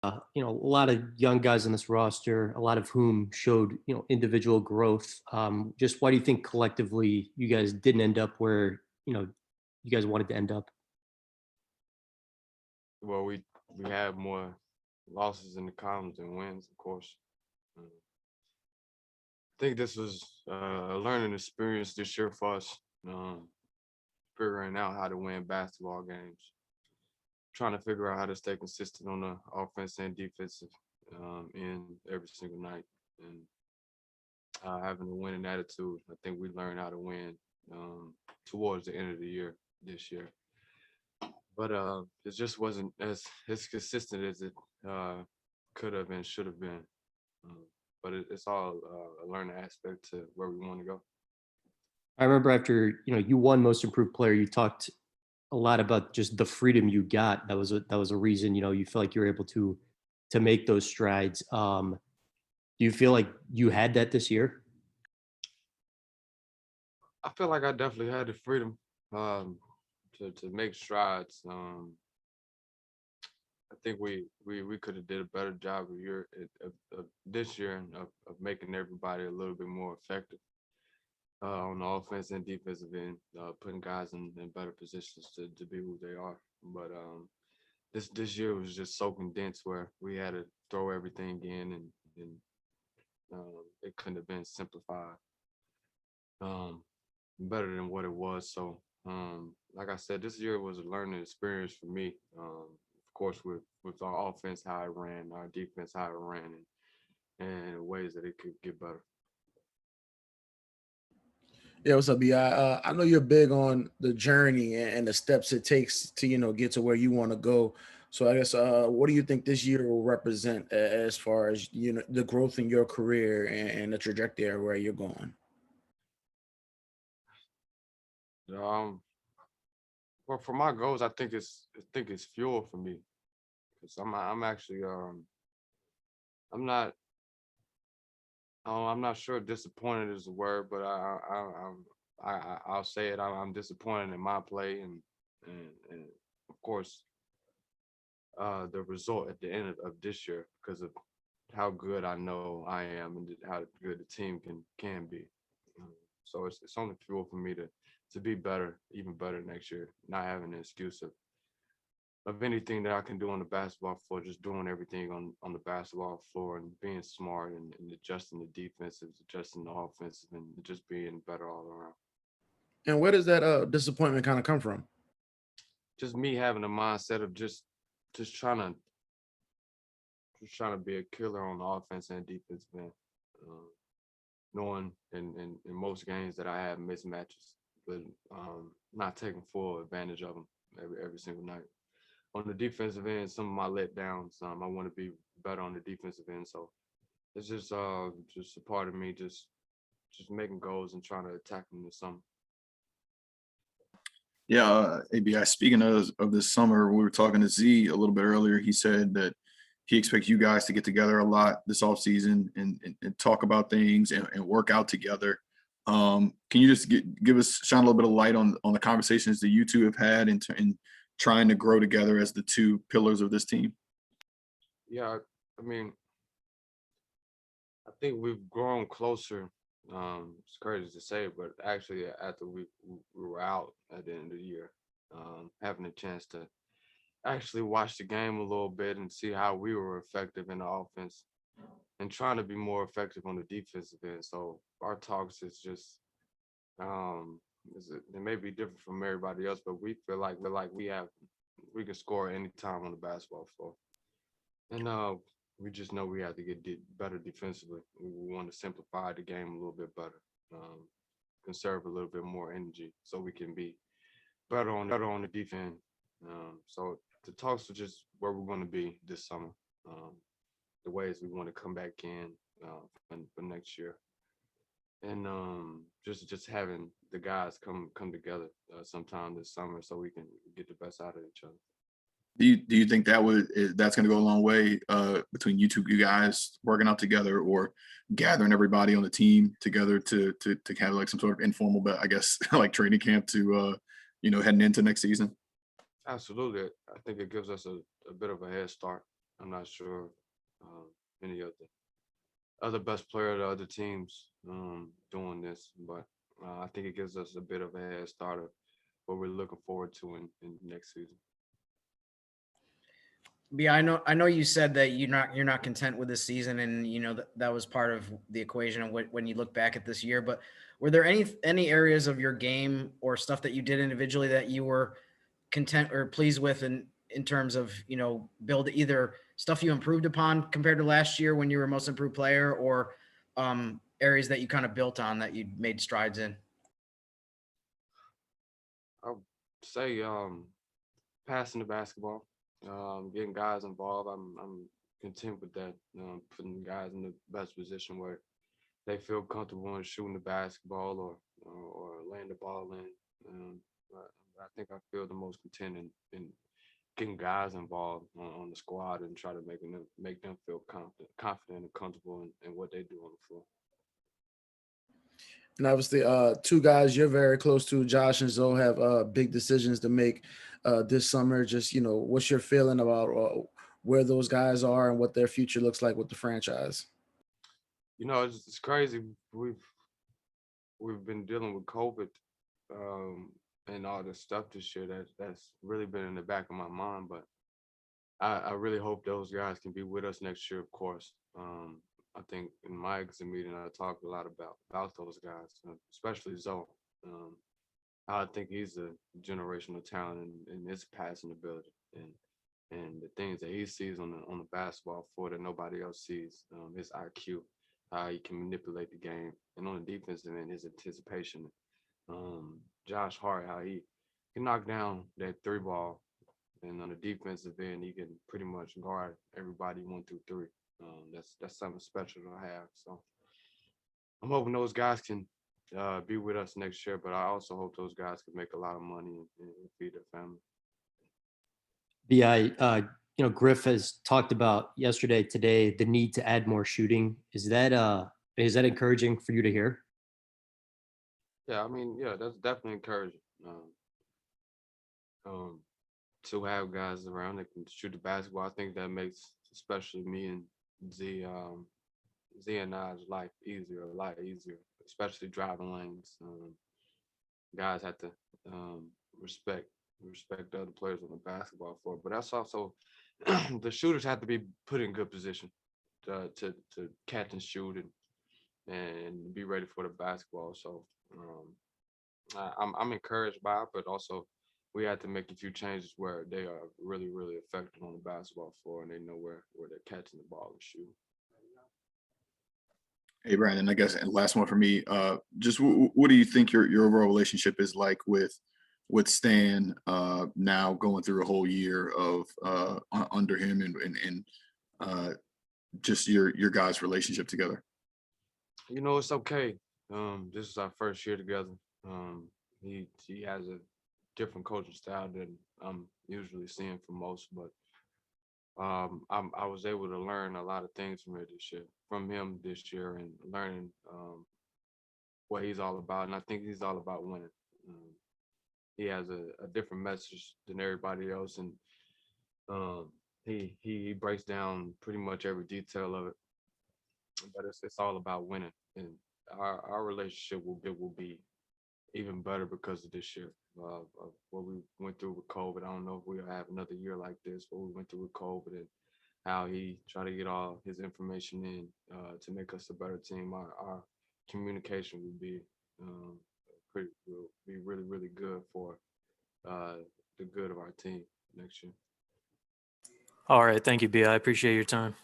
A lot of young guys on this roster, a lot of whom showed, individual growth. Just why do you think collectively you guys didn't end up where, you guys wanted to end up? Well, we had more losses in the columns than wins, of course. I think this was a learning experience this year for us, figuring out how to win basketball games, trying to figure out how to stay consistent on the offense and defensive end every single night, and having a winning attitude. I think we learned how to win towards the end of the year this year. But it just wasn't as consistent as it could have and should have been. Um, but it's all a learning aspect to where we want to go. I remember after, you won most improved player, you talked a lot about just the freedom you got. That was a reason, you feel like you were able to make those strides. Do you feel like you had that this year? I feel like I definitely had the freedom um, to make strides. I think we could have did a better job of this year and of making everybody a little bit more effective on the offense and defensive end, putting guys in better positions to be who they are. But this year was just so condensed where we had to throw everything in, and it couldn't have been simplified um, better than what it was. So like I said, this year was a learning experience for me. Of course, with our offense how it ran, our defense how it ran, and ways that it could get better. Yeah, what's up, B? I know you're big on the journey and the steps it takes to, get to where you want to go. So I guess, what do you think this year will represent as far as, the growth in your career and the trajectory of where you're going? Um, well, for my goals, I think it's fuel for me because I'm actually I'm not I'm not sure disappointed is the word, but I'll say it. I'm disappointed in my play, and of course the result at the end of this year because of how good I know I am and how good the team can be. Um, So it's only fuel for me to be better, even better next year. Not having an excuse of anything that I can do on the basketball floor, just doing everything on the basketball floor and being smart and adjusting the defensive, adjusting the offensive, and just being better all around. And where does that disappointment kind of come from? Just me having a mindset of just trying to be a killer on the offense and defense end. Um, Knowing in most games that I have mismatches, but not taking full advantage of them every single night. On the defensive end, some of my letdowns, I want to be better on the defensive end. So it's just a part of me just making goals and trying to attack them to some. Yeah, ABI. Speaking of this summer, we were talking to Z a little bit earlier. He said that he expects you guys to get together a lot this offseason and talk about things and work out together. Can you just give us shine a little bit of light on the conversations that you two have had in trying to grow together as the two pillars of this team? Yeah, I mean, I think we've grown closer. It's crazy to say, but actually, after we were out at the end of the year, having a chance to actually watch the game a little bit and see how we were effective in the offense and trying to be more effective on the defensive end. So our talks is just it may be different from everybody else, but we feel like we can score anytime on the basketball floor. And we just know we have to get better defensively. We want to simplify the game a little bit better, um, conserve a little bit more energy so we can be better on the defense. So the talks are just where we're going to be this summer, um, the ways we want to come back in for next year, and just having the guys come together sometime this summer so we can get the best out of each other. Do you think that's going to go a long way between you guys working out together or gathering everybody on the team together to have like some sort of informal, but I guess like training camp to heading into next season? Absolutely, I think it gives us a bit of a head start. I'm not sure any of the other best player of the other teams doing this, but I think it gives us a bit of a head start of what we're looking forward to in next season. Yeah, I know you said that you're not content with this season, and you know that was part of the equation of when you look back at this year. But were there any areas of your game or stuff that you did individually that you were content or pleased with in terms of, you know, build either stuff you improved upon compared to last year when you were most improved player, or areas that you kind of built on that you made strides in? I would say passing the basketball, getting guys involved. I'm content with that. Putting guys in the best position where they feel comfortable in shooting the basketball or laying the ball in. I think I feel the most content in getting guys involved on the squad and try to make them feel confident and comfortable in what they do on the floor. And obviously, two guys you're very close to, Josh and Zoe, have big decisions to make this summer. Just, you know, what's your feeling about where those guys are and what their future looks like with the franchise? You know, it's crazy. We've been dealing with COVID and all this stuff this year. That's really been in the back of my mind. But I really hope those guys can be with us next year, of course. I think in my exit meeting, I talked a lot about those guys, especially Zoe. I think he's a generational talent in his passing ability and the things that he sees on the basketball floor that nobody else sees. His IQ, how he can manipulate the game, and on the defensive end, his anticipation. Josh Hart, how he can knock down that three ball, and on the defensive end, he can pretty much guard everybody 1 through 3. That's something special to have. So I'm hoping those guys can be with us next year, but I also hope those guys can make a lot of money and feed their family. You know, Griff has talked about yesterday, today, the need to add more shooting. Is that encouraging for you to hear? Yeah, I mean, yeah, that's definitely encouraging. To have guys around that can shoot the basketball, I think that makes especially me and Z and I's life easier, a lot easier, especially driving lanes. Guys have to respect the other players on the basketball floor, but that's also the shooters have to be put in good position to catch and shoot and be ready for the basketball. So I'm encouraged by it, but also we had to make a few changes where they are really, really effective on the basketball floor and they know where they're catching the ball and shooting. Hey, Brandon, I guess, and last one for me. Just what do you think your overall relationship is like with Stan now going through a whole year of under him and just your guys' relationship together? You know, it's okay. This is our first year together. He has a different coaching style than I'm usually seeing from most, but I was able to learn a lot of things from him this year, and learning what he's all about. And I think he's all about winning. He has a different message than everybody else, and he breaks down pretty much every detail of it. But it's all about winning, and our relationship will be even better because of this year. Of what we went through with COVID. I don't know if we'll have another year like this, what we went through with COVID and how he tried to get all his information in to make us a better team. Our communication will be really, really good for the good of our team next year. All right. Thank you, B. I appreciate your time.